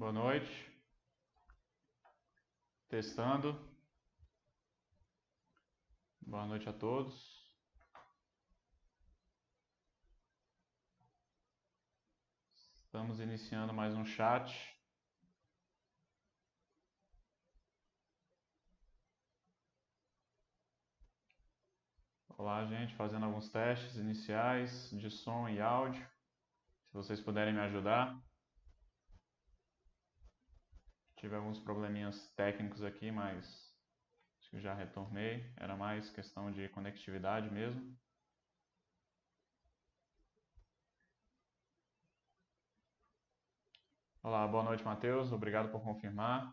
Boa noite. Testando. Boa noite a todos. Estamos iniciando mais um chat. Olá, gente, fazendo alguns testes iniciais de som e áudio. Se vocês puderem me ajudar. Tive alguns probleminhas técnicos aqui, mas acho que já retornei. Era mais questão de conectividade mesmo. Olá, boa noite, Matheus. Obrigado por confirmar.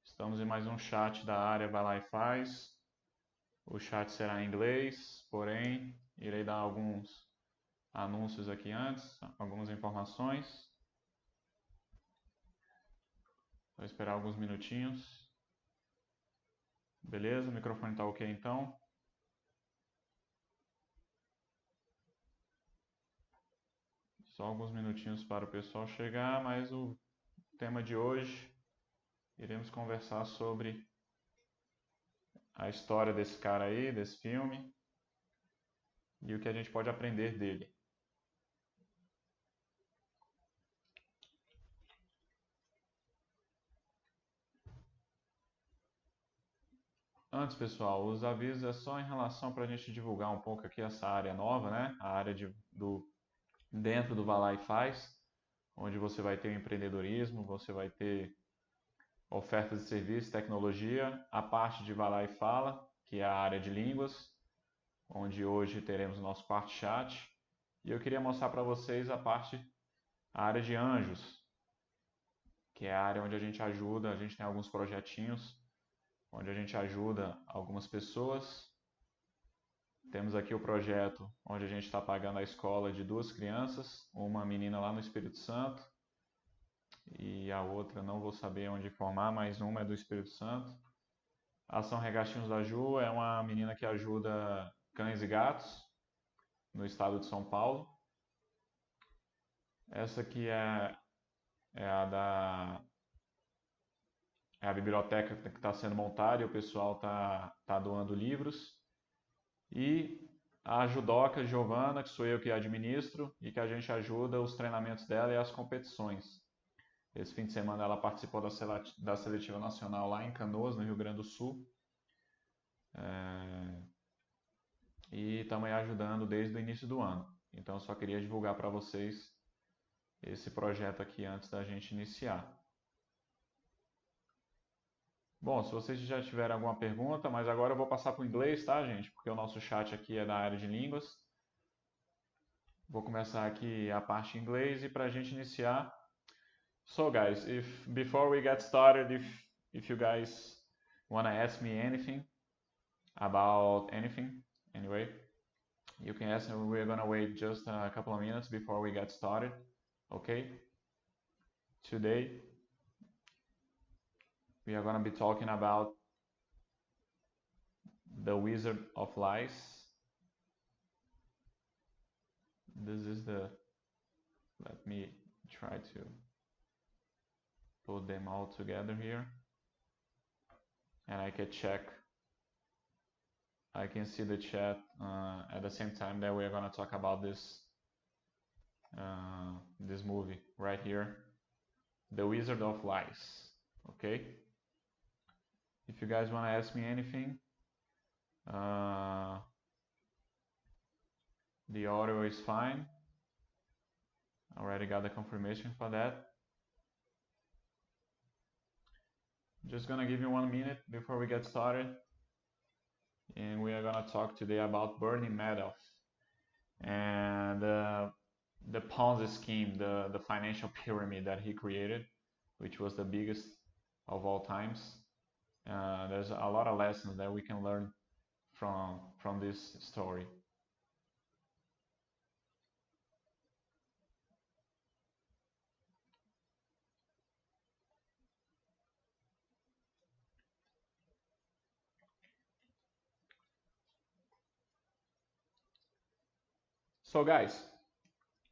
Estamos em mais um chat da área Vai Lá e Faz. O chat será em inglês, porém, irei dar alguns anúncios aqui antes, algumas informações. Vou esperar alguns minutinhos. Beleza? O microfone está ok então? Só alguns minutinhos para o pessoal chegar, mas o tema de hoje, iremos conversar sobre a história desse cara aí, desse filme, e o que a gente pode aprender dele. Antes, pessoal, os avisos é só em relação para a gente divulgar um pouco aqui essa área nova, né? A área dentro do Vai Lá e Faz, onde você vai ter empreendedorismo, você vai ter ofertas de serviço, tecnologia, a parte de Vai Lá e Fala, que é a área de línguas, onde hoje teremos o nosso quarto chat. E eu queria mostrar para vocês a área de anjos, que é a área onde a gente ajuda, a gente tem alguns projetinhos, onde a gente ajuda algumas pessoas. Temos aqui o projeto onde a gente está pagando a escola de 2 crianças, uma menina lá no Espírito Santo e a outra não vou saber onde informar, mas uma é do Espírito Santo. A ação Regastinhos da Ju é uma menina que ajuda cães e gatos no estado de São Paulo. Essa aqui é a biblioteca que está sendo montada e o pessoal tá doando livros. E a judoca Giovana, que sou eu que administro e que a gente ajuda os treinamentos dela e as competições. Esse fim de semana ela participou da seletiva nacional lá em Canoas, no Rio Grande do Sul. E estamos ajudando desde o início do ano. Então eu só queria divulgar para vocês esse projeto aqui antes da gente iniciar. Bom, se vocês já tiverem alguma pergunta, mas agora eu vou passar para o inglês, tá, gente? Porque o nosso chat aqui é da área de línguas. Vou começar aqui a parte em inglês e para a gente iniciar. So guys, before we get started, if you guys wanna ask me anything about anything, anyway, you can ask me. We're gonna wait just a couple of minutes before we get started, okay? Today, we are gonna be talking about the Wizard of Lies. This is let me try to put them all together here. And I can check, I can see the chat at the same time that we're gonna talk about this movie right here, The Wizard of Lies, okay? If you guys wanna ask me anything, the audio is fine. Already got the confirmation for that. Just gonna give you 1 minute before we get started. And we are gonna talk today about Bernie Madoff and the Ponzi scheme, the financial pyramid that he created, which was the biggest of all times. There's a lot of lessons that we can learn from this story. So guys,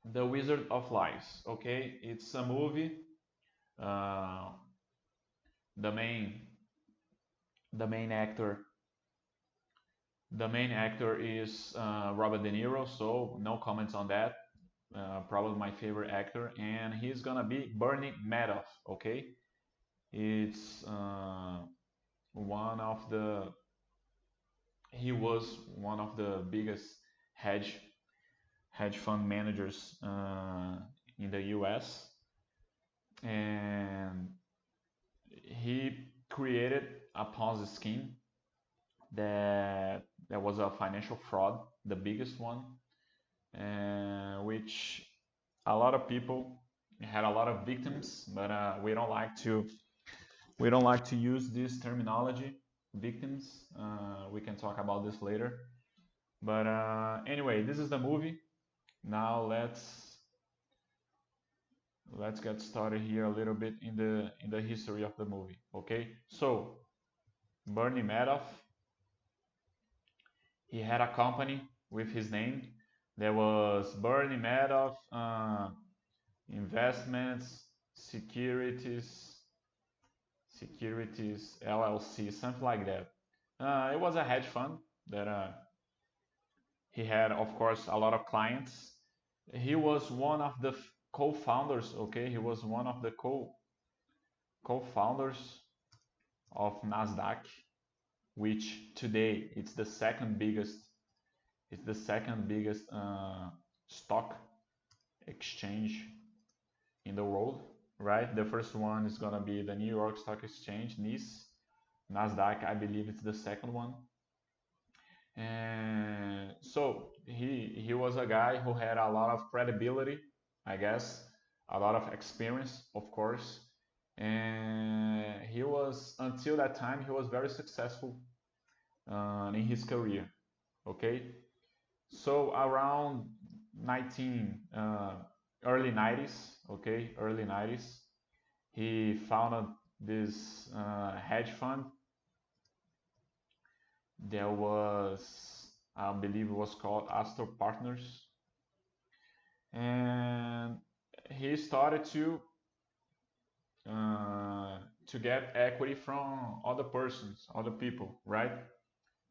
The Wizard of Lies, okay? It's a movie Uh, the main the main actor the main actor is Robert De Niro, so no comments on that. Probably my favorite actor, and he's gonna be Bernie Madoff. Okay, it's one of the he was one of the biggest hedge hedge fund managers in the U.S. and he created a Ponzi scheme that was a financial fraud, the biggest one, which a lot of people had a lot of victims, but we don't like to use this terminology, victims. We can talk about this later. But anyway, this is the movie. Now let's get started here a little bit in the history of the movie. Okay, so Bernie Madoff, he had a company with his name. There was Bernie Madoff Investments Securities LLC, something like that. It was a hedge fund that he had, of course, a lot of clients. He was one of the co-founders. Okay, he was one of the co-founders of Nasdaq, which today it's the second biggest stock exchange in the world, right? The first one is gonna be the New York Stock Exchange, NYSE. Nasdaq, I believe it's the second one. And so he was a guy who had a lot of credibility, I guess, a lot of experience, of course, and he was, until that time, he was very successful in his career. Okay, so around 19 early 90s, okay, early 90s, he founded this hedge fund. There was, I believe it was called Astor Partners, and he started to get equity from other persons, other people, right,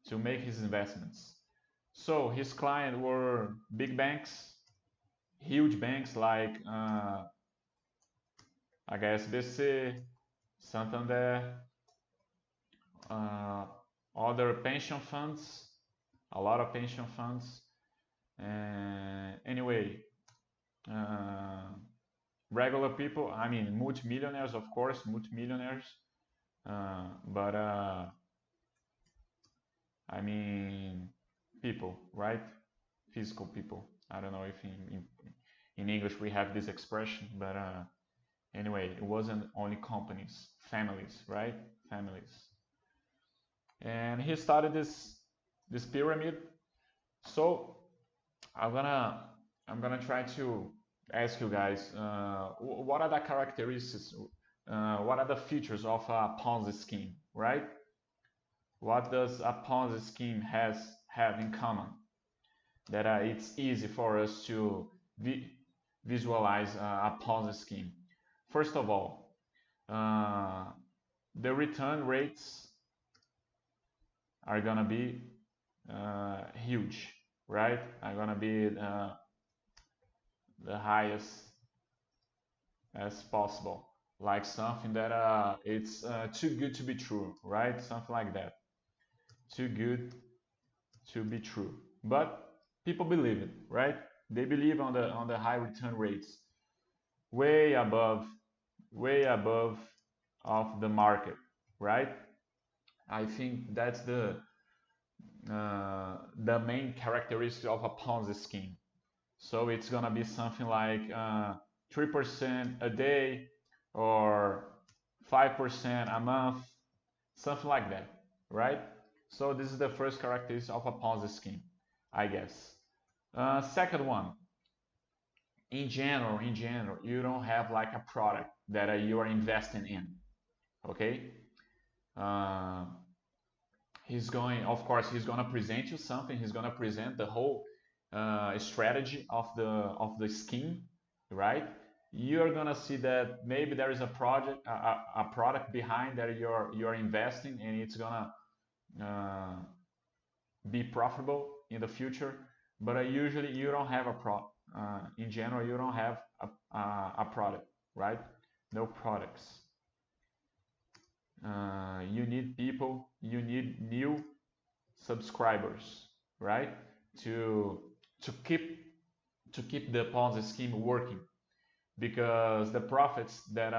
to make his investments. So his clients were big banks, huge banks like HSBC, Santander, other pension funds, a lot of pension funds. Anyway, regular people, I mean, multimillionaires, of course, multimillionaires, but I mean, people, right? Physical people. I don't know if in English we have this expression, but anyway, it wasn't only companies, families, right? Families. And he started this pyramid. So I'm gonna try to ask you guys, what are the characteristics, what are the features of a Ponzi scheme, right? What does a Ponzi scheme have in common that it's easy for us to visualize a Ponzi scheme? First of all, the return rates are gonna be huge, right? Are gonna be the highest as possible, like something that it's too good to be true, right? Something like that, too good to be true. But people believe it, right? They believe on the high return rates, way above of the market, right? I think that's the main characteristic of a Ponzi scheme. So it's gonna be something like 3% a day or 5% a month, something like that, right? So this is the first characteristic of a Ponzi scheme, I guess. Second one, in general, you don't have like a product that you are investing in, okay? Uh, of course, he's gonna present you something. He's gonna present the whole strategy of the scheme, right? you're gonna see that maybe there is a product behind that you're investing, and it's gonna uh, be profitable in the future. But usually you don't have in general, you don't have a product, right? No products. You need people, you need new subscribers, right? To to keep the Ponzi scheme working, because the profits that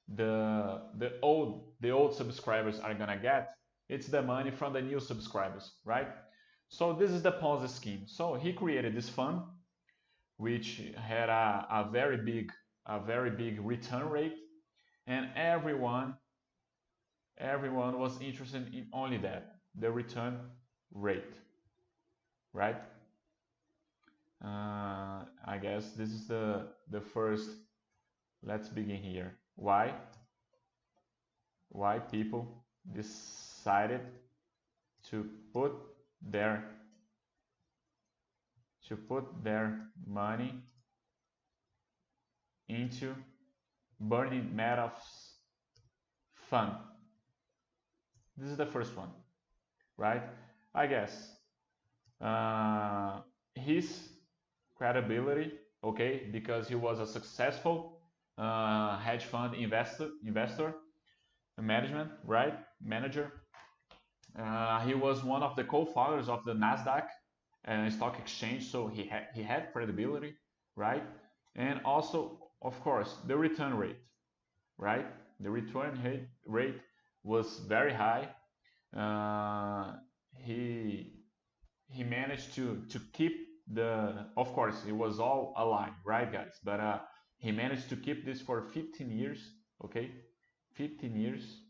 the old subscribers are gonna get, it's the money from the new subscribers, right? So this is the Ponzi scheme. So he created this fund, which had a very big return rate, and everyone was interested in only that, the return rate, right? I guess this is the first. Let's begin here. Why people decided to put their money into Bernie Madoff's fund. This is the first one, right? I guess his credibility, okay, because he was a successful hedge fund investor, manager. He was one of the co-founders of the Nasdaq stock exchange, so he had credibility, right? And also, of course, the return rate, right? The return rate was very high. He managed to keep the, of course, it was all aligned, right, guys? But he managed to keep this for 15 years, okay? 15 years.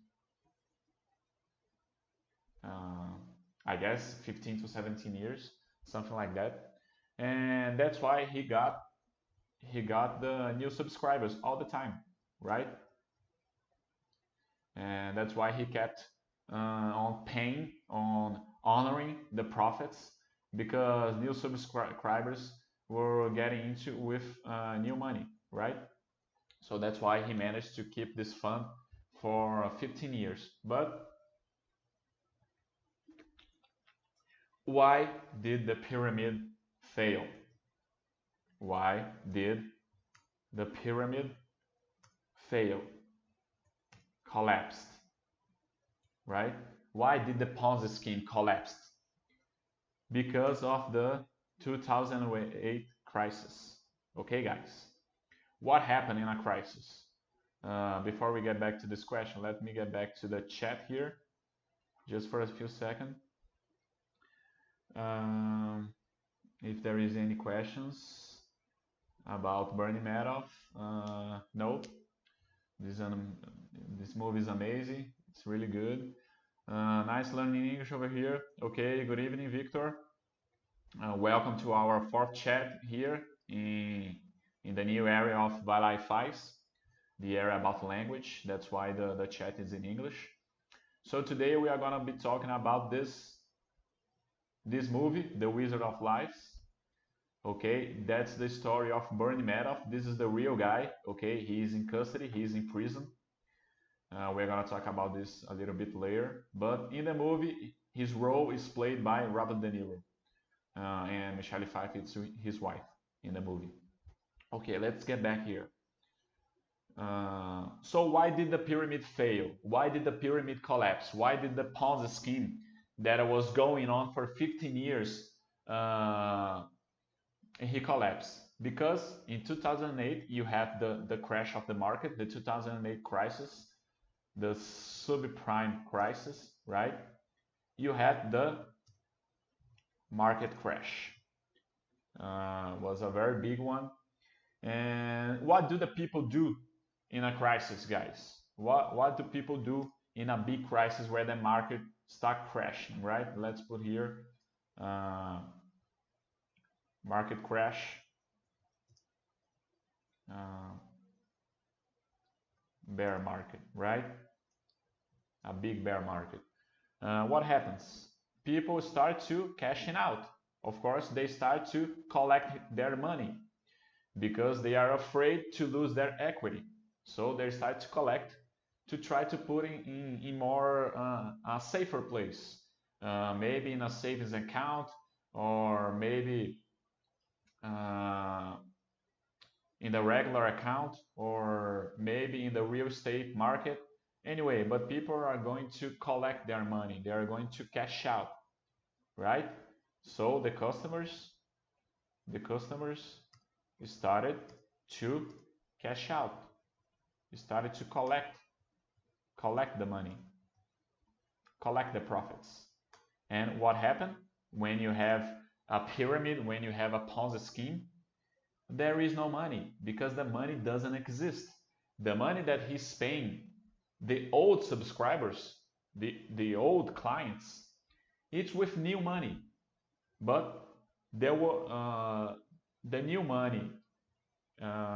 I guess 15 to 17 years, something like that. And that's why he got the new subscribers all the time, right? And that's why he kept on paying, on honoring the profits, because new subscribers were getting into with new money, right? So that's why he managed to keep this fund for 15 years. But why did the pyramid fail? Why did the pyramid fail? Collapsed, right? Why did the Ponzi scheme collapse? Because of the 2008 crisis. Okay, guys, what happened in a crisis? Before we get back to this question, let me get back to the chat here, just for a few seconds. If there is any questions about Bernie Madoff, no. This movie is amazing. It's really good. Nice learning English over here. Okay, good evening, Victor. Welcome to our fourth chat here in the new area of Valai Fives, the area about language. That's why the chat is in English. So today we are going to be talking about this movie, The Wizard of Life. Okay, that's the story of Bernie Madoff. This is the real guy. Okay, he is in custody, he is in prison. We're gonna talk about this a little bit later. But in the movie, his role is played by Robert De Niro, and Michelle Pfeiffer is his wife in the movie. Okay, let's get back here. So why did the pyramid fail? Why did the pyramid collapse? Why did the Ponzi scheme that was going on for 15 years he collapsed? Because in 2008 you had the crash of the market, the 2008 crisis, the subprime crisis, right? You had the market crash. Was a very big one. And what do the people do in a crisis, guys? What do people do in a big crisis where the market start crashing, right? Let's put here market crash. Bear market, right? A big bear market. What happens? People start to cashing out. Of course, they start to collect their money. because they are afraid to lose their equity. So they start to collect to try to put in more a safer place, maybe in a savings account, or maybe uh, in the regular account, or maybe in the real estate market. Anyway, but people are going to collect their money. They are going to cash out, right? So the customers started to cash out, started to collect the money, collect the profits. And what happened when you have a pyramid, when you have a Ponzi scheme? There is no money because the money doesn't exist. The money that he's paying the old subscribers, the old clients, it's with new money. But there were the new money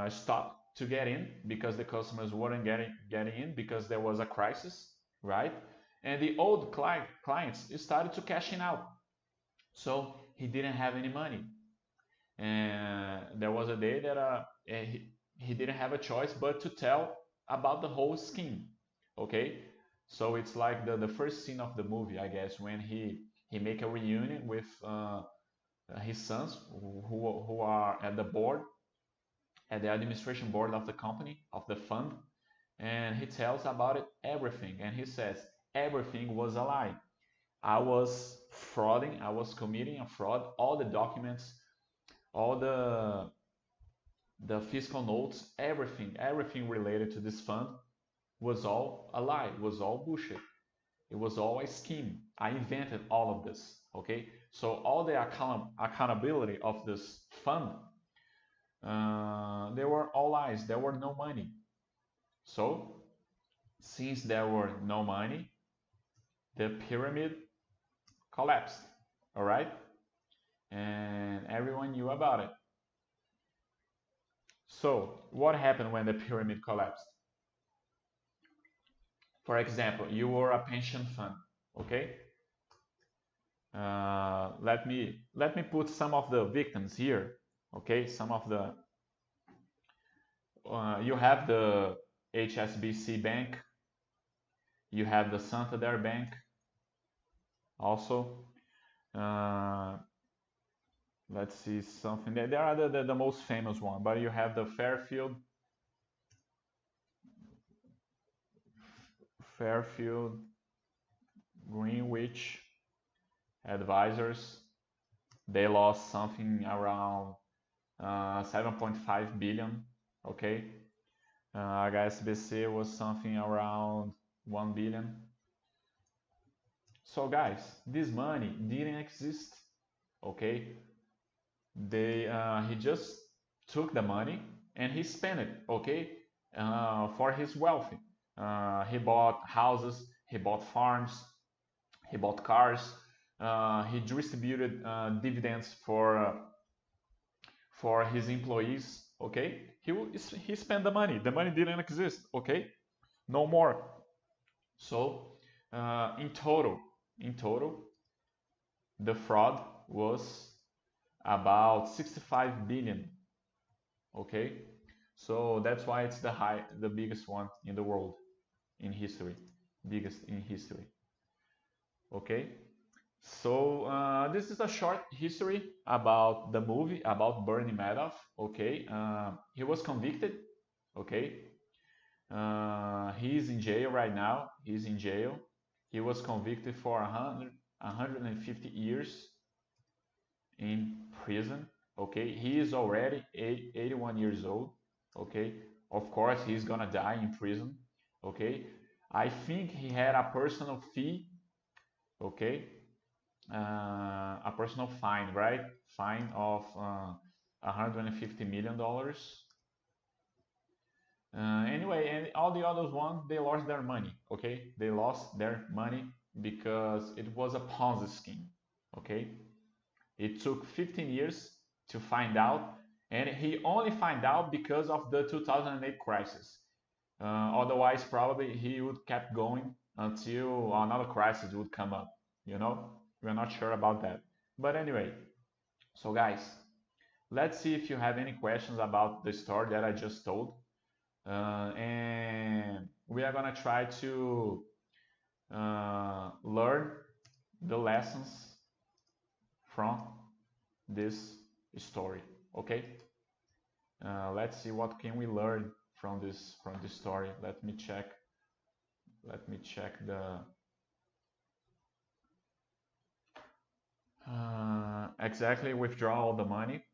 stopped to get in because the customers weren't getting in because there was a crisis, right? And the old clients started to cash in out. So he didn't have any money. And there was a day that he didn't have a choice but to tell about the whole scheme. Okay, so it's like the first scene of the movie, I guess, when he make a reunion with his sons who are at the board, at the administration board of the company, of the fund, and he tells about it everything, and he says everything was a lie. I was frauding, I was committing a fraud. All the documents, all the fiscal notes, everything related to this fund was all a lie, was all bullshit. It was all a scheme. I invented all of this. Okay, so all the accountability of this fund, they were all lies. There were no money. So since there were no money, the pyramid collapsed. All right, and everyone knew about it. So what happened when the pyramid collapsed? For example, you were a pension fund, okay? Let me put some of the victims here, okay? Some of the you have the HSBC Bank, you have the Santander Bank, also. Let's see something. There are the most famous one, but you have the Fairfield Greenwich Advisors. They lost something around 7.5 billion. Okay, HSBC was something around 1 billion. So guys, this money didn't exist. Okay, he just took the money and he spent it. Okay, for his wealth. He bought houses, he bought farms, he bought cars, he distributed dividends for his employees. Okay, he spent the money. The money didn't exist. Okay, no more. So in total, the fraud was about 65 billion. Okay, so that's why it's the biggest one in the world, in history, biggest in history. Okay, so this is a short history about the movie, about Bernie Madoff. Okay, he was convicted. Okay, he's in jail right now. He's in jail. He was convicted for 150 years in prison. Okay, he is already 81 years old. Okay, of course he's gonna die in prison. Okay, I think he had a personal fee. Okay, a personal fine, right? Fine of $150 million. Anyway, and all the others ones, they lost their money. Okay, they lost their money because it was a Ponzi scheme. Okay, it took 15 years to find out, and he only found out because of the 2008 crisis. Otherwise, probably he would kept going until another crisis would come up. We're not sure about that. But anyway, so guys, let's see if you have any questions about the story that I just told. And we are gonna try to learn the lessons from this story. Okay. Let's see what can we learn from this story. Let me check the exactly withdraw all the money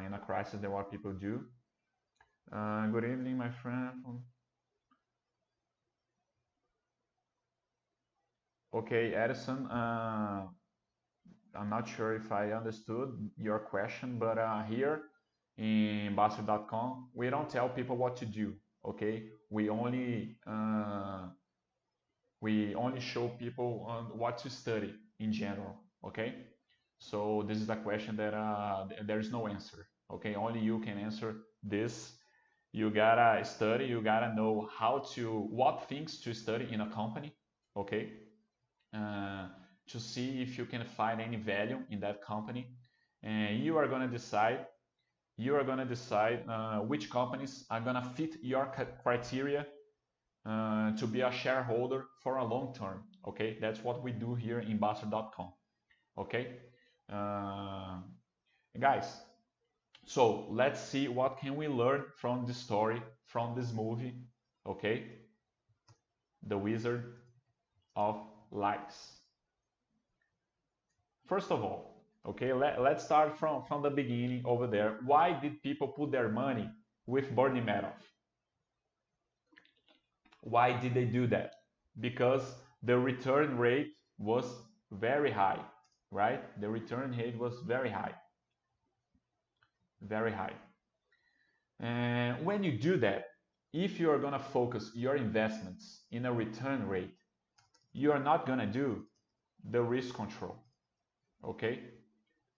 in a crisis that what people do. Good evening, my friend. Okay, Edison. I'm not sure if I understood your question, but here in Bastter.com, we don't tell people what to do. Okay, we only show people what to study in general. Okay, so this is a question that there is no answer. Okay, only you can answer this. You gotta study. You gotta know what things to study in a company. Okay, to see if you can find any value in that company, and you are gonna decide. Which companies are gonna fit your criteria to be a shareholder for a long term. Okay, that's what we do here in Bastter.com. Okay, guys. So let's see what can we learn from this story, from this movie. Okay, The Wizard of Lies. First of all, okay, let's start from the beginning over there. Why did people put their money with Bernie Madoff? Why did they do that? Because the return rate was very high, right? The return rate was very high. Very high. And when you do that, if you are going to focus your investments in a return rate, you are not going to do the risk control. Okay?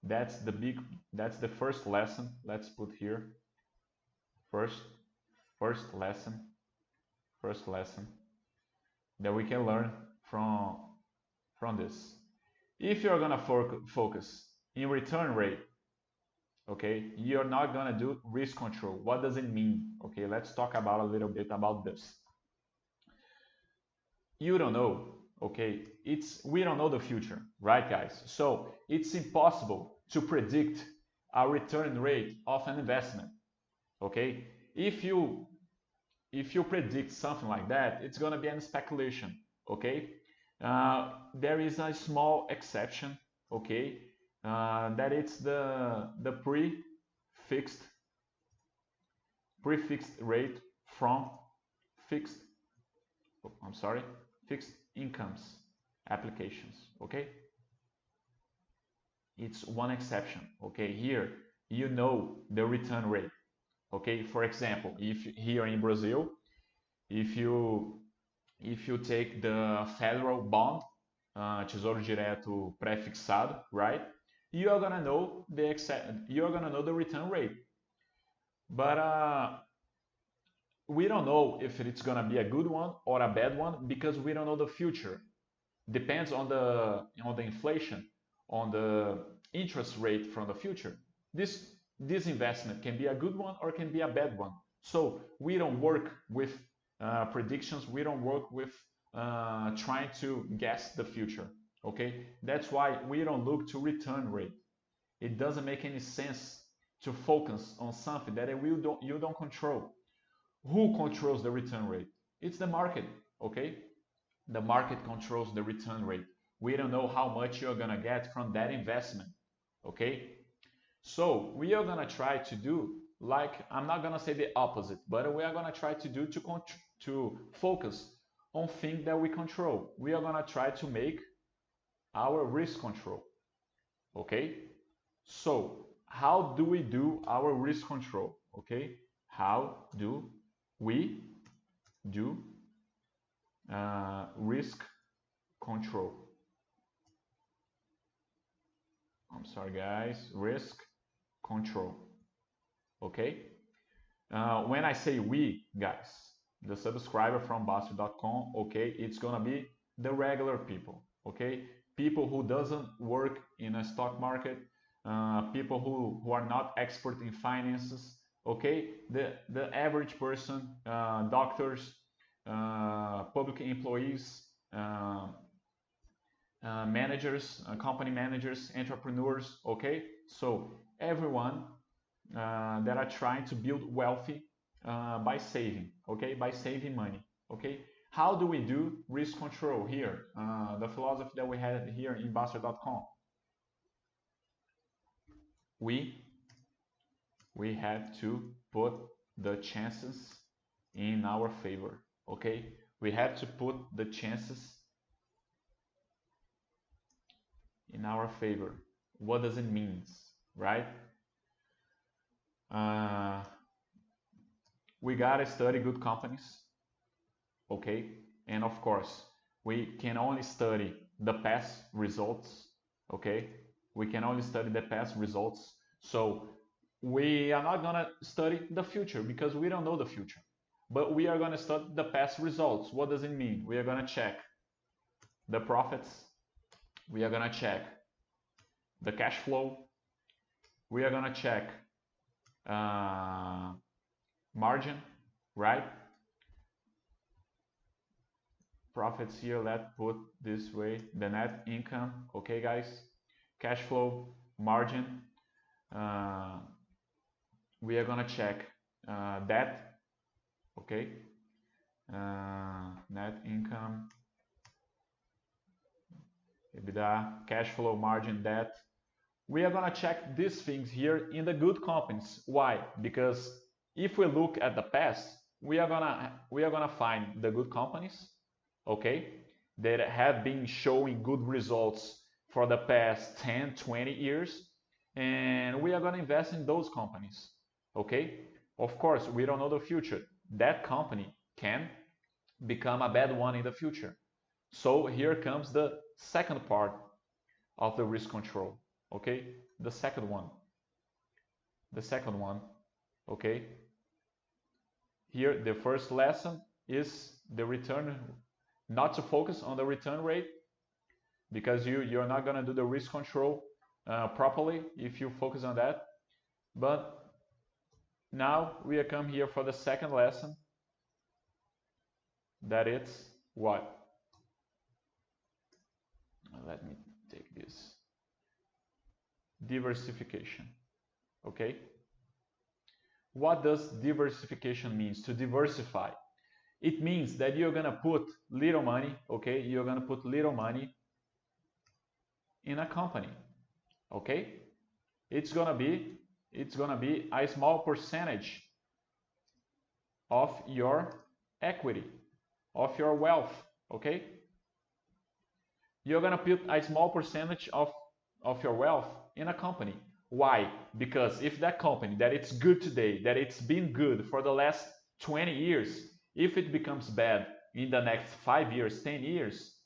That's the first lesson. Let's put here. First lesson that we can learn from this. If you're gonna focus in return rate, okay, you're not gonna do risk control. What does it mean? Okay, let's talk about a little bit about this. You don't know, okay? We don't know the future, right, guys? So it's impossible to predict a return rate of an investment. Okay, if you predict something like that, it's going to be a speculation. Okay, there is a small exception. Okay, that it's the prefixed rate from fixed incomes applications. Okay, it's one exception. Okay, here you know the return rate. Okay, for example, if here in Brazil, if you take the federal bond, Tesouro Direto pré-fixado, right? You are gonna know the return rate, but we don't know if it's gonna be a good one or a bad one because we don't know the future. Depends on the inflation, on the interest rate from the future. This investment can be a good one or can be a bad one. So we don't work with predictions. We don't work with trying to guess the future. Okay, that's why we don't look to return rate. It doesn't make any sense to focus on something that you don't control. Who controls the return rate? It's the market. Okay, the market controls the return rate. We don't know how much you're gonna get from that investment. Okay, so we are gonna try to do, like, I'm not gonna say the opposite, but we are gonna try to do to focus on things that we control. We are gonna try to make our risk control. Okay, so how do we do our risk control? Okay, how do we do risk control? I'm sorry, guys. Risk control. Okay. When I say we, guys, the subscriber from Bastter.com, okay, it's gonna be the regular people. Okay, people who doesn't work in a stock market, people who are not expert in finances, okay? The average person, doctors, public employees, managers, company managers, entrepreneurs, okay? So everyone that are trying to build wealthy by saving, okay? By saving money, okay? How do we do risk control here? The philosophy that we had here in Bastter.com. We had to put the chances in our favor, okay? We had to put the chances in our favor. What does it mean, right? We gotta study good companies, okay? And of course, we can only study the past results, okay? We can only study the past results. So we are not gonna study the future because we don't know the future. But we are gonna study the past results. What does it mean? We are gonna check the profits. We are gonna check the cash flow. We are gonna check margin, right? Profits here, let's put this way, the net income, okay guys? Cash flow, margin. We are gonna check debt, okay? Net income, EBITDA, cash flow, margin, debt. We are gonna check these things here in the good companies. Why? Because if we look at the past, we are gonna find the good companies, okay, that have been showing good results for the past 10, 20 years, and we are gonna invest in those companies, okay? Of course, we don't know the future. That company can become a bad one in the future. So here comes the second part of the risk control, okay? The second one, okay? Here, the first lesson is the return, not to focus on the return rate, because you're not gonna do the risk control properly if you focus on that. But now we come here for the second lesson, that it's what? Let me take this. Diversification, okay? What does diversification means? To diversify. It means that you're gonna put little money, okay? You're gonna put little money in a company, okay? It's gonna be a small percentage of your equity, of your wealth, okay? You're gonna put a small percentage of your wealth in a company. Why? Because if that company that it's good today, that it's been good for the last 20 years, if it becomes bad in the next 5 years, 10 years,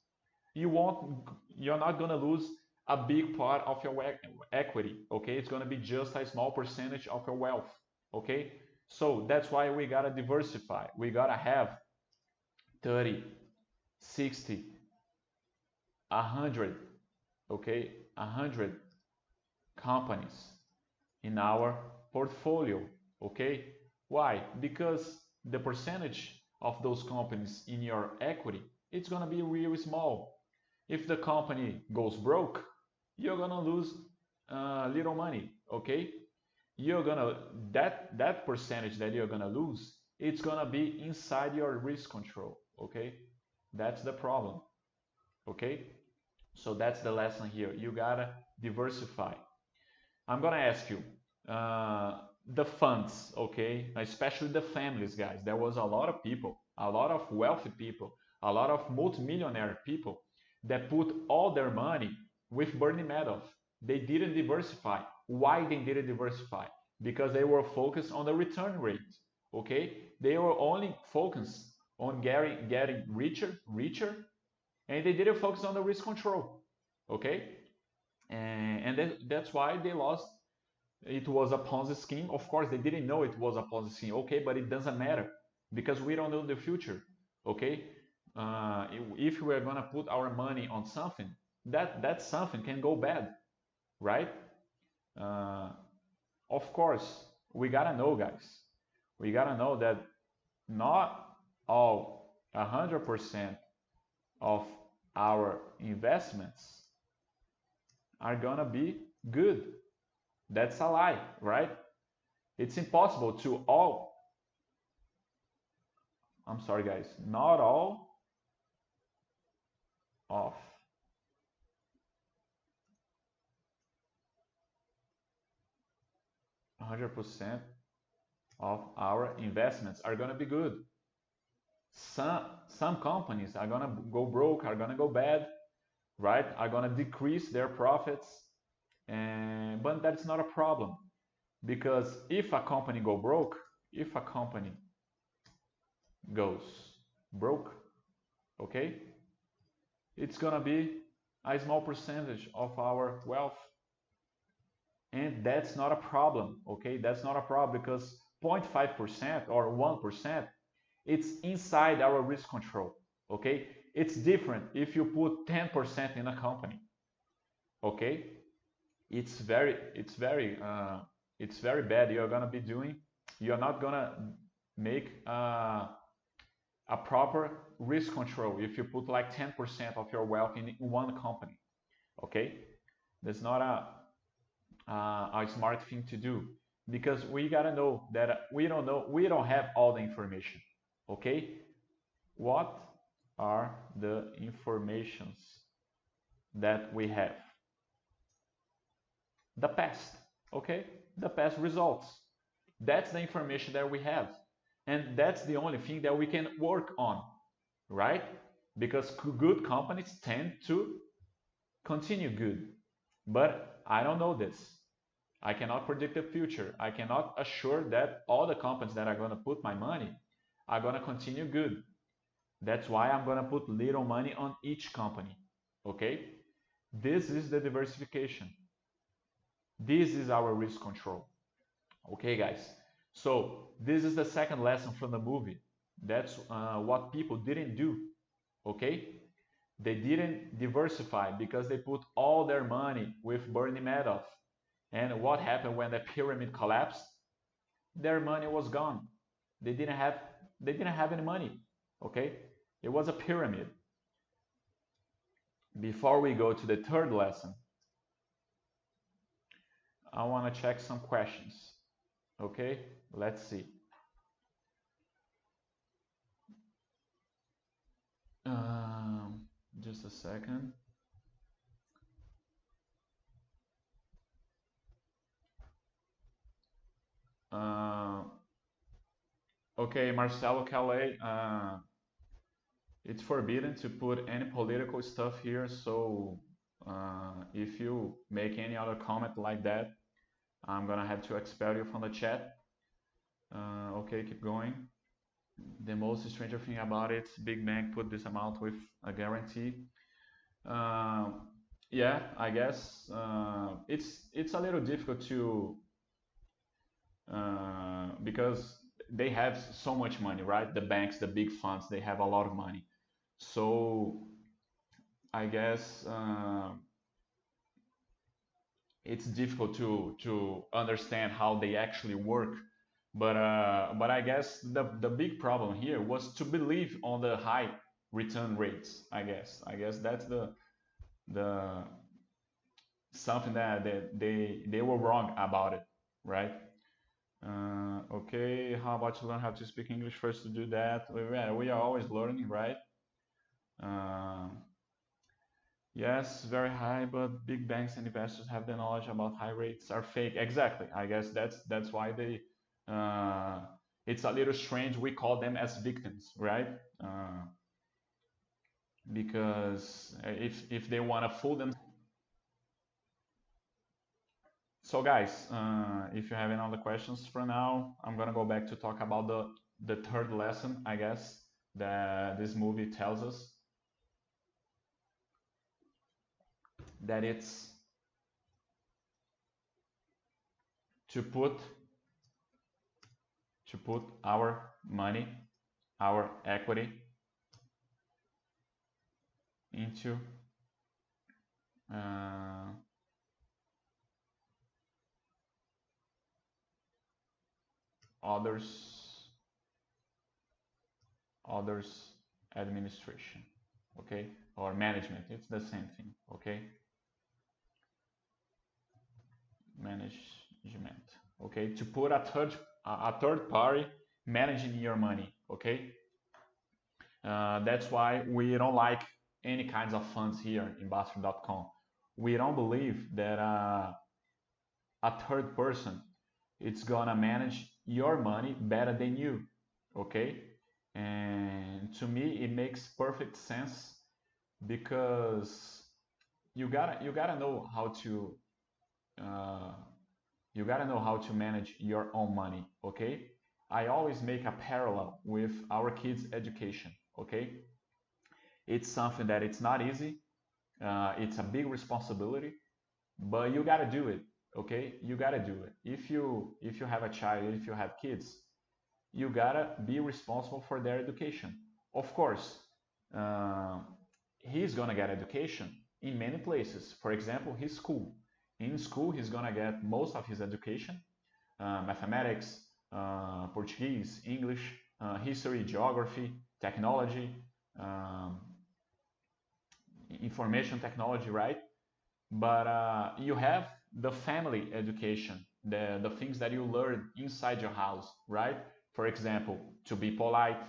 you're not gonna lose a big part of your equity, okay? It's gonna be just a small percentage of your wealth, okay? So that's why we gotta diversify. We gotta have 30, 60, 100, okay? 100 companies in our portfolio, okay? Why? Because the percentage of those companies in your equity, it's gonna be really small. If the company goes broke, you're gonna lose little money, okay? That percentage that you're gonna lose, it's gonna be inside your risk control, okay? That's the problem, okay? So that's the lesson here. You gotta diversify. I'm gonna ask you, the funds, okay? Especially the families, guys. There was a lot of people, a lot of wealthy people, a lot of multimillionaire people that put all their money with Bernie Madoff. They didn't diversify. Why they didn't diversify? Because they were focused on the return rate, okay? They were only focused on getting richer, and they didn't focus on the risk control, okay? And that's why they lost. It was a Ponzi scheme. Of course, they didn't know it was a Ponzi scheme, okay? But it doesn't matter because we don't know the future, okay? If we're gonna put our money on something, that something can go bad, right? Uh, of course, we gotta know, guys. We gotta know that not all 100% of our investments are gonna be good. That's a lie, right? It's impossible to all, I'm sorry guys, not all of 100% of our investments are gonna be good. Some companies are gonna go broke, are gonna go bad, right? Are gonna decrease their profits, but that's not a problem, because if a company go broke, if a company goes broke, okay, it's gonna be a small percentage of our wealth, and that's not a problem, okay? That's not a problem because 0.5% or 1%, it's inside our risk control, okay? It's different if you put 10% in a company, okay? It's very bad. You're gonna be doing, you're not gonna make a proper risk control if you put like 10% of your wealth in one company, okay? That's not a smart thing to do, because we gotta know that we don't have all the information, okay? What are the informations that we have? The past, okay? The past results. That's the information that we have. And that's the only thing that we can work on, right? Because good companies tend to continue good. But I don't know this. I cannot predict the future. I cannot assure that all the companies that are going to put my money are going to continue good. That's why I'm going to put little money on each company, okay? This is the diversification. This is our risk control. Okay, guys. So this is the second lesson from the movie. That's what people didn't do. Okay, they didn't diversify because they put all their money with Bernie Madoff. And what happened when the pyramid collapsed? Their money was gone. They didn't have any money. Okay, it was a pyramid. Before we go to the third lesson, I want to check some questions. Okay, let's see. Just a second. Okay, Marcelo Calais, it's forbidden to put any political stuff here, so if you make any other comment like that, I'm gonna have to expel you from the chat. Okay, keep going. The most stranger thing about it, Big Bang put this amount with a guarantee. Yeah, I guess it's a little difficult to because they have so much money, right? The banks, the big funds, they have a lot of money. So I guess it's difficult to understand how they actually work. But I guess the big problem here was to believe on the high return rates. I guess that's the something that they were wrong about it, right? Okay, how about you learn how to speak English first to do that? We are always learning, right? Uh, yes, very high, but big banks and investors have the knowledge about high rates are fake. Exactly. I guess that's why they. It's a little strange. We call them as victims, right? Because if they want to fool them. So guys, if you have any other questions for now, I'm gonna go back to talk about the third lesson, I guess, that this movie tells us. That it's to put our money, our equity into others administration, okay, or management. It's the same thing, okay. Management, okay, to put a third party managing your money, okay. That's why we don't like any kinds of funds here in Bastter.com. We don't believe that a third person it's gonna manage your money better than you, okay. And to me it makes perfect sense because you gotta know how to manage your own money, okay. I always make a parallel with our kids education, okay. It's something that it's not easy, it's a big responsibility, but you gotta do it, okay. You gotta do it. If you have a child, if you have kids, you gotta be responsible for their education. Of course, uh, he's gonna get education in many places. For example, his school. In school, he's gonna get most of his education, mathematics, Portuguese, English, history, geography, technology, um, information technology, right? But you have the family education, the things that you learn inside your house, right? For example, to be polite,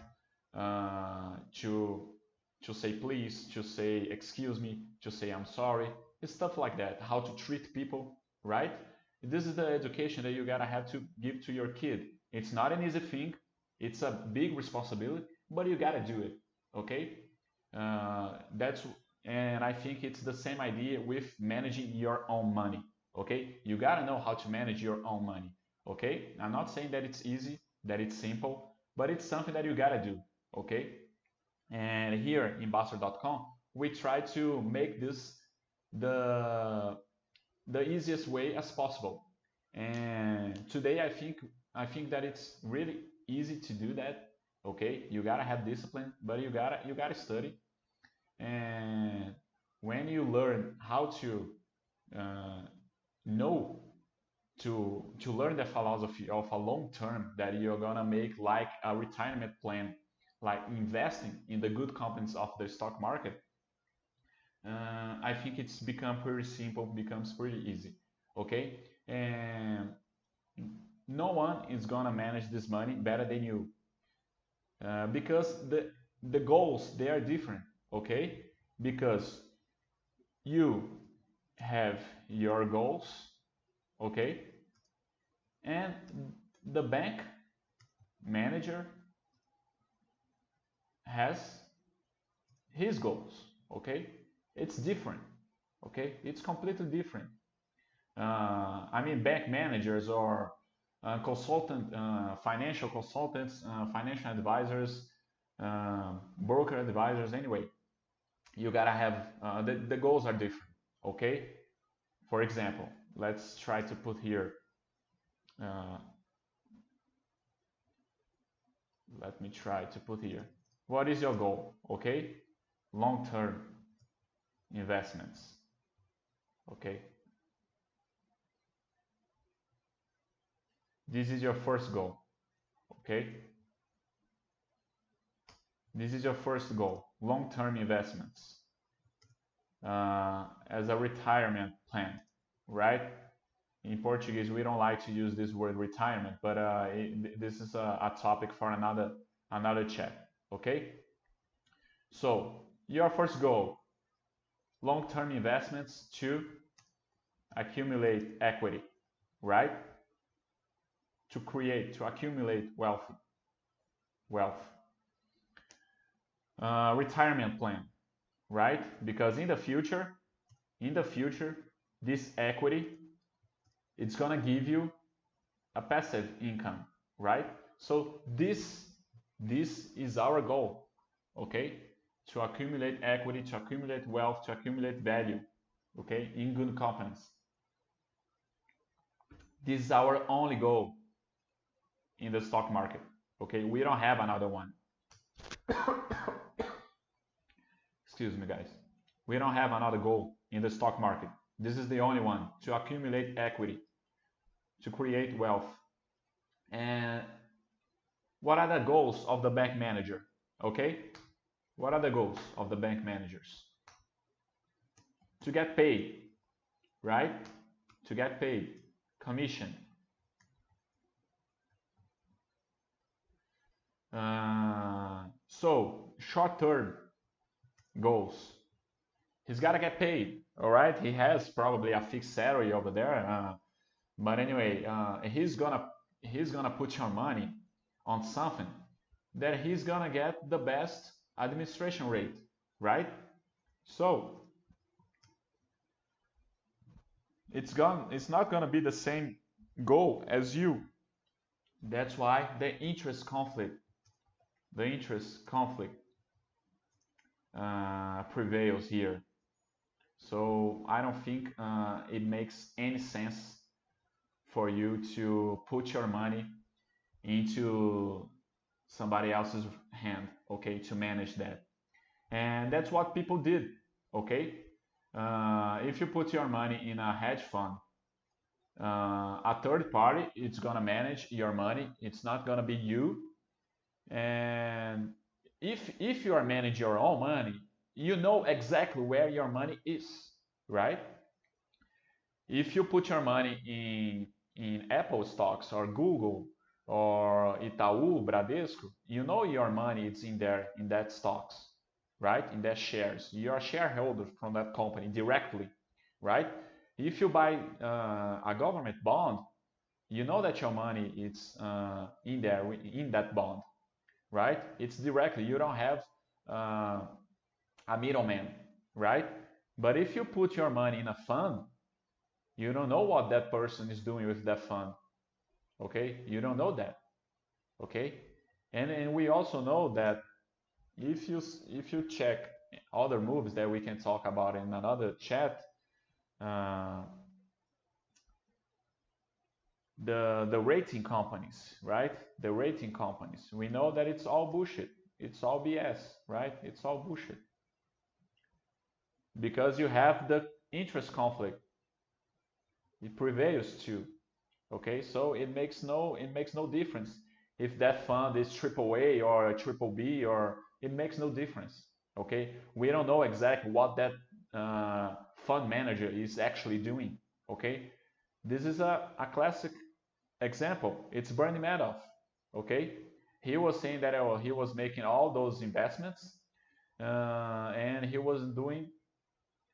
to say please, to say excuse me, to say I'm sorry, stuff like that. How to treat people, right? This is the education that you gotta have to give to your kid. It's not an easy thing. It's a big responsibility, but you gotta do it. Okay? That's and I think it's the same idea with managing your own money. Okay? You gotta know how to manage your own money. Okay? I'm not saying that it's easy, that it's simple, but it's something that you gotta do. Okay? And here in Bastter.com, we try to make this the easiest way as possible. And today I think that it's really easy to do that. Okay, you gotta have discipline, but you gotta study. And when you learn how to uh, know to learn the philosophy of a long term that you're gonna make like a retirement plan, like investing in the good companies of the stock market, I think it's become pretty simple, becomes pretty easy. Okay, and no one is gonna manage this money better than you because the goals they are different. Okay, because you have your goals, okay, and the bank manager has his goals, okay. It's different, okay, it's completely different. I mean, bank managers or financial consultants, financial advisors, broker advisors, anyway, you gotta have the goals are different, okay. For example, let's try to put here uh, let me try to put here, what is your goal, okay. Long-term investments, okay. This is your first goal, okay. This is your first goal, long-term investments, as a retirement plan, right? In Portuguese, we don't like to use this word retirement, but this is a topic for another chat, okay? So your first goal, long-term investments to accumulate equity, right? To accumulate wealth. Retirement plan, right? Because in the future, this equity, it's gonna give you a passive income, right? So this is our goal, okay? To accumulate equity, to accumulate wealth, to accumulate value, okay, in good companies. This is our only goal in the stock market, okay? We don't have another one. Excuse me, guys. We don't have another goal in the stock market. This is the only one, to accumulate equity, to create wealth. And What are the goals of the bank manager? Okay? What are the goals of the bank managers? To get paid, right? To get paid. Commission. So, short-term goals. He's got to get paid, all right? He has probably a fixed salary over there. But anyway, he's gonna put your money on something that he's gonna get the best administration rate, right? So it's not gonna be the same goal as you. That's why the interest conflict prevails here. So I don't think it makes any sense for you to put your money into somebody else's hand, okay, to manage that. And that's what people did, okay? If you put your money in a hedge fund, a third party, it's gonna manage your money. It's not gonna be you. And if you are managing your own money, you know exactly where your money is, right? If you put your money in Apple stocks or Google or Itaú, Bradesco, you know your money is in there in that stocks, right? In that shares. You're a shareholder from that company directly, right? If you buy a government bond, you know that your money is in there in that bond, right? It's directly. You don't have a middleman, right? But if you put your money in a fund, you don't know what that person is doing with that fund. Okay, you don't know that. Okay, and we also know that if you check other moves that we can talk about in another chat, the rating companies, right? The rating companies. We know that it's all bullshit. It's all BS, right? It's all bullshit because you have the interest conflict. It prevails too. Okay, so it makes no difference if that fund is AAA or a triple B, or it makes no difference. Okay, we don't know exactly what that fund manager is actually doing. Okay, this is a classic example. It's Bernie Madoff. Okay, he was saying that he was making all those investments and he wasn't doing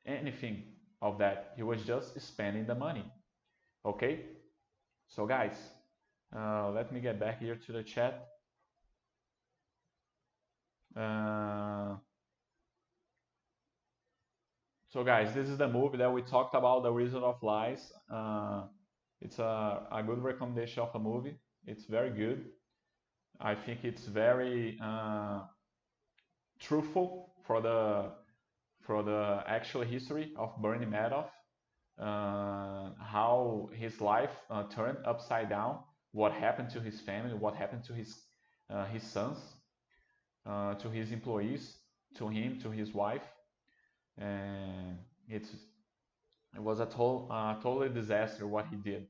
anything of that. He was just spending the money. Okay, so guys, let me get back here to the chat. So guys, this is the movie that we talked about, The Wizard of Lies. It's a good recommendation of a movie. It's very good. I think it's very truthful for the actual history of Bernie Madoff. How his life turned upside down, what happened to his family, what happened to his sons, to his employees, to him, to his wife, and it was a totally disaster what he did.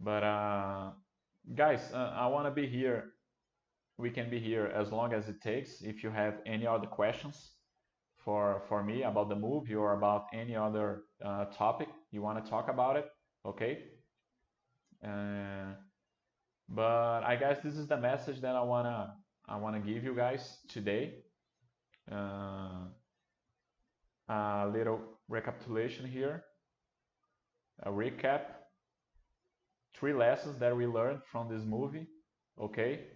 But guys, I want to be here. We can be here as long as it takes. If you have any other questions for me about the movie or about any other topic you want to talk about it, okay? But I guess this is the message that I wanna give you guys today. A little recapitulation here, a recap. 3 lessons that we learned from this movie, okay?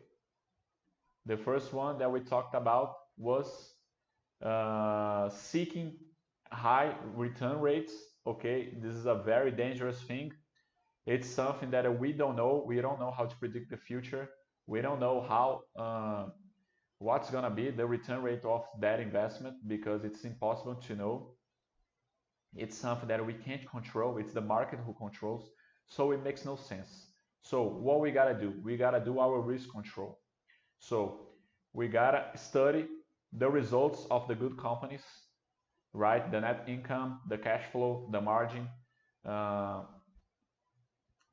The first one that we talked about was seeking high return rates. Okay, this is a very dangerous thing. It's something that we don't know. We don't know how to predict the future. We don't know how what's gonna be the return rate of that investment because it's impossible to know. It's something that we can't control. It's the market who controls. So it makes no sense. So what we gotta do? We gotta do our risk control. So we gotta study the results of the good companies, right? The net income, the cash flow, the margin,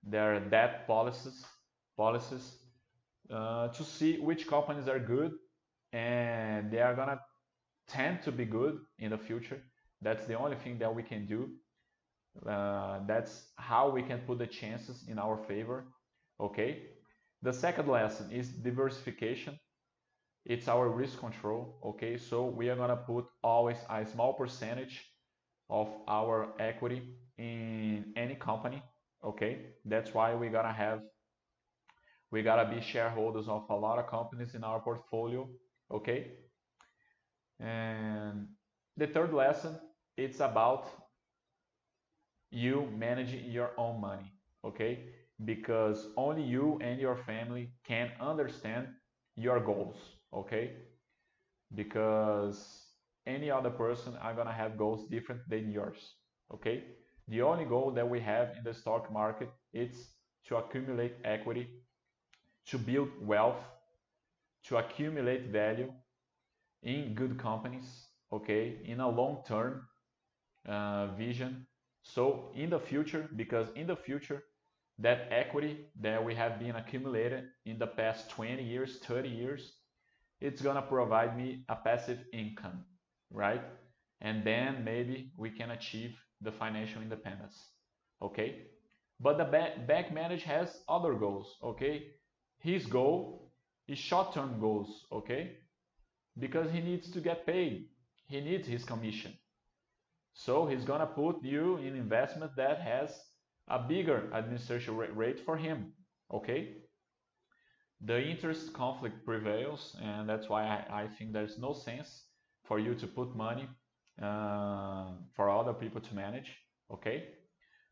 their debt policies, to see which companies are good and they are gonna tend to be good in the future. That's the only thing that we can do. That's how we can put the chances in our favor. Okay. The second lesson is diversification. It's our risk control. Okay. So we are gonna put always a small percentage of our equity in any company. Okay. That's why we gotta be shareholders of a lot of companies in our portfolio. Okay. And the third lesson, it's about you managing your own money, okay? Because only you and your family can understand your goals, okay? Because any other person are gonna have goals different than yours, okay? The only goal that we have in the stock market is to accumulate equity, to build wealth, to accumulate value in good companies, okay? In a long-term vision. So in the future, because in the future, that equity that we have been accumulated in the past 20 years, 30 years, it's gonna provide me a passive income, right? And then maybe we can achieve the financial independence, okay? But the bank manager has other goals, okay? His goal is short-term goals, okay? Because he needs to get paid. He needs his commission. So he's gonna put you in investment that has a bigger administration rate for him, okay? The interest conflict prevails, and that's why I think there's no sense for you to put money for other people to manage, okay?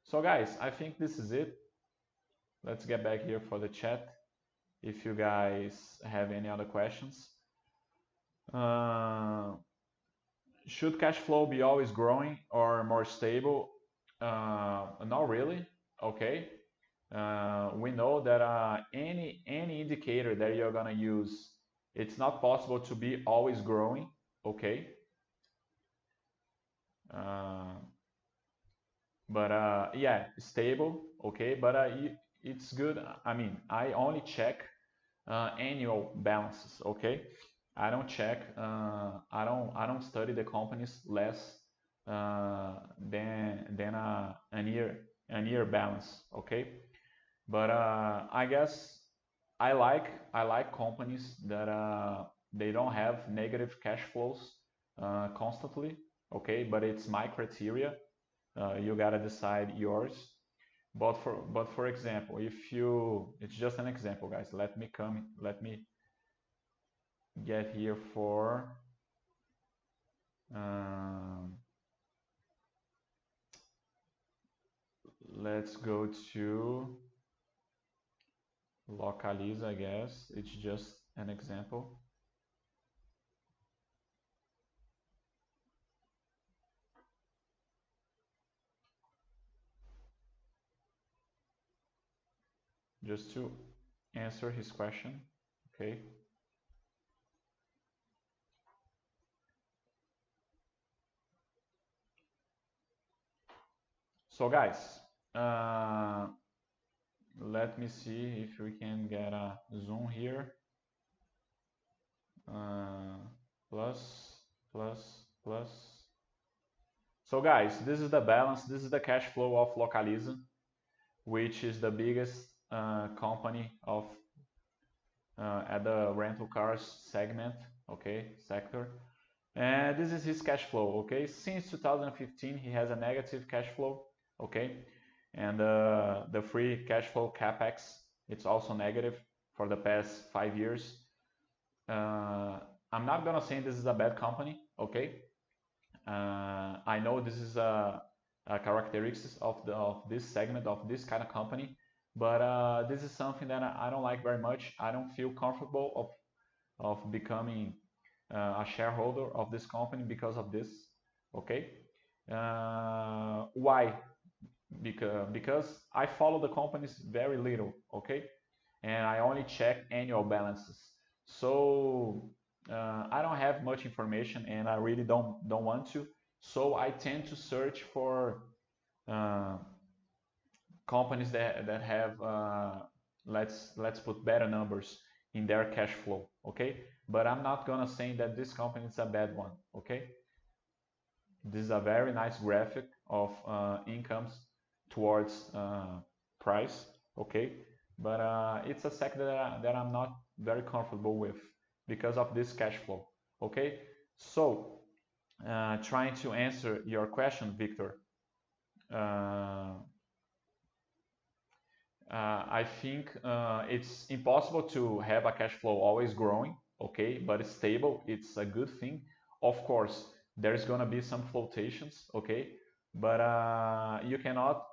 So guys, I think this is it. Let's get back here for the chat if you guys have any other questions. Should cash flow be always growing or more stable? Not really. Okay. We know that any indicator that you're gonna use, it's not possible to be always growing. Okay. But yeah, stable. Okay. But it's good. I mean, I only check annual balances. Okay. I don't check. I don't study the companies less than an year balance. Okay, but I guess I like companies that they don't have negative cash flows constantly. Okay, but it's my criteria. You gotta decide yours. But for example, if you, it's just an example, guys. Let me get here for let's go to Localiza, I guess. It's just an example. Just to answer his question, okay? So guys, let me see if we can get a zoom here. Plus, plus, plus. So guys, this is the balance, this is the cash flow of Localiza, which is the biggest company of at the rental cars segment, okay, sector. And this is his cash flow, okay? Since 2015, he has a negative cash flow, okay? And the free cash flow capex, it's also negative for the past 5 years. I'm not gonna say this is a bad company, okay? I know this is a characteristics of this segment of this kind of company, but this is something that I don't like very much. I don't feel comfortable of becoming a shareholder of this company because of this. Okay, why? Because I follow the companies very little. Okay, and I only check annual balances. So I don't have much information, and I really don't want to. So I tend to search for companies that have let's put better numbers in their cash flow, okay? But I'm not gonna say that this company is a bad one, okay? This is a very nice graphic of incomes towards price, okay? But it's a sector that I'm not very comfortable with because of this cash flow, okay? So trying to answer your question, Victor, I think it's impossible to have a cash flow always growing, okay, but stable. It's a good thing. Of course, there's gonna be some flotations, okay, but you cannot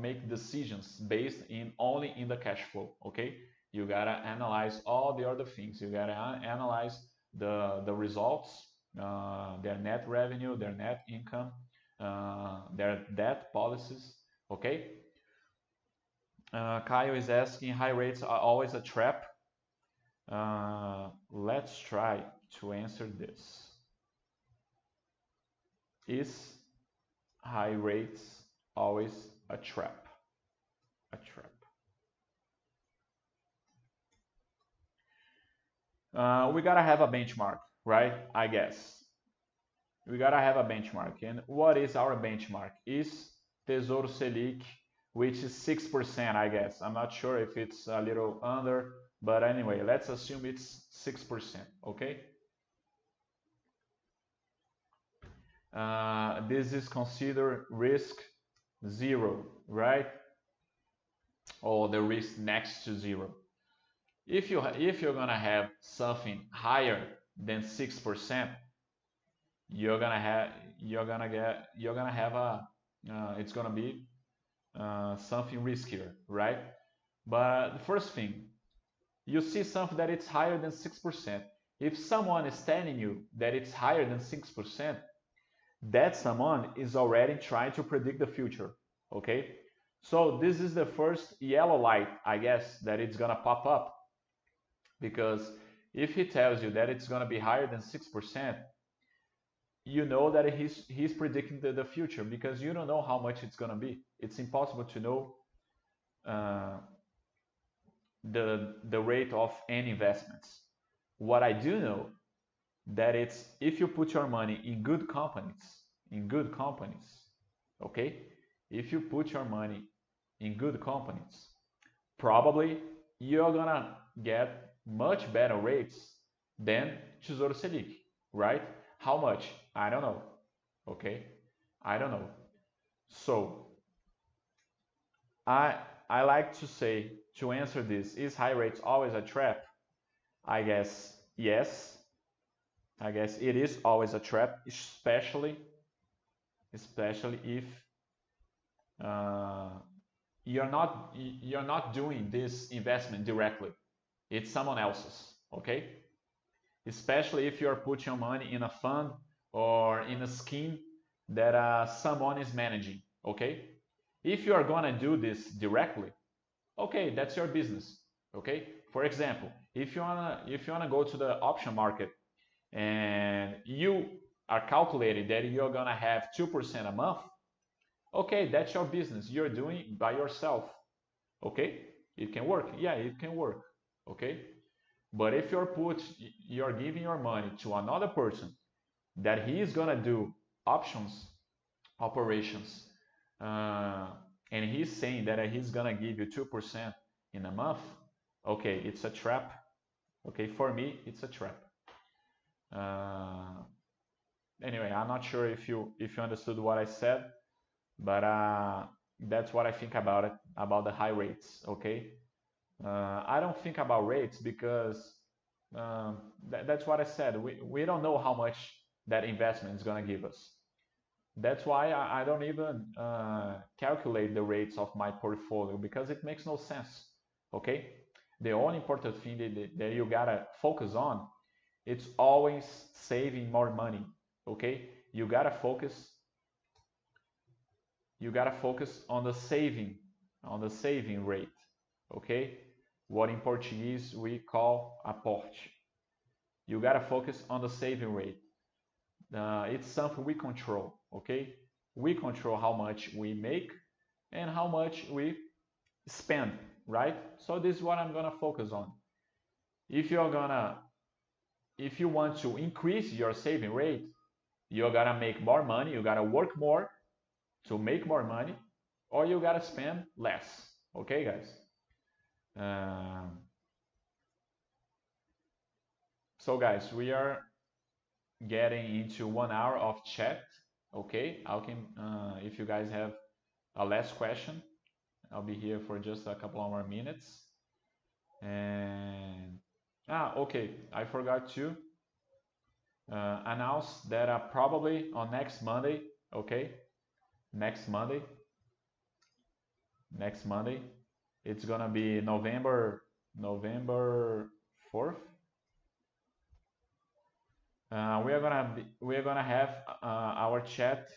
make decisions based in only in the cash flow, okay. You gotta analyze all the other things. You gotta analyze the results, their net revenue, their net income, their debt policies, okay. Kyle is asking, high rates are always a trap? Let's try to answer this. Is high rates always a trap? A trap. We gotta have a benchmark, right? I guess. We gotta have a benchmark. And what is our benchmark? Is Tesouro Selic, which is 6%, I guess. I'm not sure if it's a little under, but anyway, let's assume it's 6%, okay? This is considered risk zero, right? Or the risk next to zero. If you're gonna have something higher than 6%, you're gonna have it's gonna be something riskier, right? But the first thing, you see something that it's higher than 6%. If someone is telling you that it's higher than 6%, that someone is already trying to predict the future, okay? So this is the first yellow light, I guess, that it's gonna pop up. Because if he tells you that it's gonna be higher than 6%, you know that he's predicting the future, because you don't know how much it's gonna be. It's impossible to know the rate of any investments. What I do know that it's if you put your money in good companies, okay? If you put your money in good companies, probably you're gonna get much better rates than Tesouro Selic, right? How much? I don't know, okay? I don't know. So I like to say, to answer this, is high rates always a trap? I guess yes. I guess it is always a trap, especially if you're not doing this investment directly. It's someone else's, okay? Especially if you're putting your money in a fund or in a scheme that someone is managing, okay? If you are gonna do this directly, okay, that's your business, okay? For example, if you wanna go to the option market and you are calculating that you're gonna have 2% a month, okay, that's your business. You're doing by yourself, okay? It can work. Yeah, it can work, okay? But if you're giving your money to another person that he is gonna do operations, and he's saying that he's gonna give you 2% in a month, okay, it's a trap. Okay, for me, it's a trap. Anyway, I'm not sure if you understood what I said, but that's what I think about it, about the high rates, okay? I don't think about rates because that's what I said. We don't know how much that investment is going to give us. That's why I don't even calculate the rates of my portfolio, because it makes no sense, okay? The only important thing that you gotta focus on, it's always saving more money, okay? You gotta focus on the saving rate, okay? What in Portuguese we call aporte. You gotta focus on the saving rate. It's something we control, okay? We control how much we make and how much we spend, right? So this is what I'm gonna focus on. If you want to increase your saving rate, you gotta make more money, you gotta work more to make more money, or you gotta spend less. Okay, guys? So guys, we are getting into 1 hour of chat. Okay, I can, if you guys have a last question, I'll be here for just a couple of more minutes. And okay, I forgot to announce that probably on next Monday, okay, next Monday, it's gonna be November 4th. We're gonna have our chat.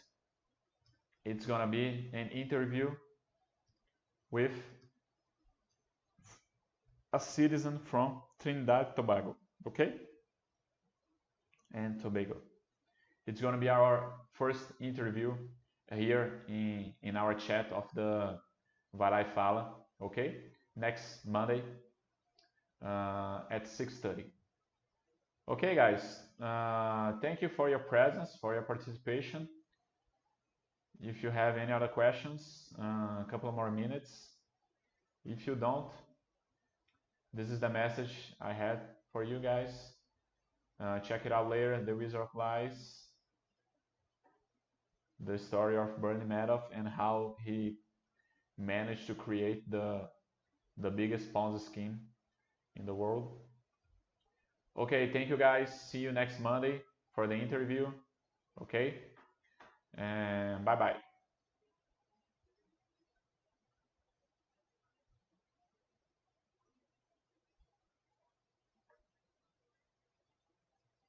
It's gonna be an interview with a citizen from Trinidad Tobago, okay, and Tobago. It's gonna be our first interview here in our chat of the Vai Fala, okay, next Monday at 6:30. Okay, guys, thank you for your presence, for your participation. If you have any other questions, a couple more minutes. If you don't, this is the message I had for you guys. Check it out later, The Wizard of Lies, the story of Bernie Madoff and how he managed to create the biggest Ponzi scheme in the world. Okay, thank you guys. See you next Monday for the interview. Okay, and bye-bye.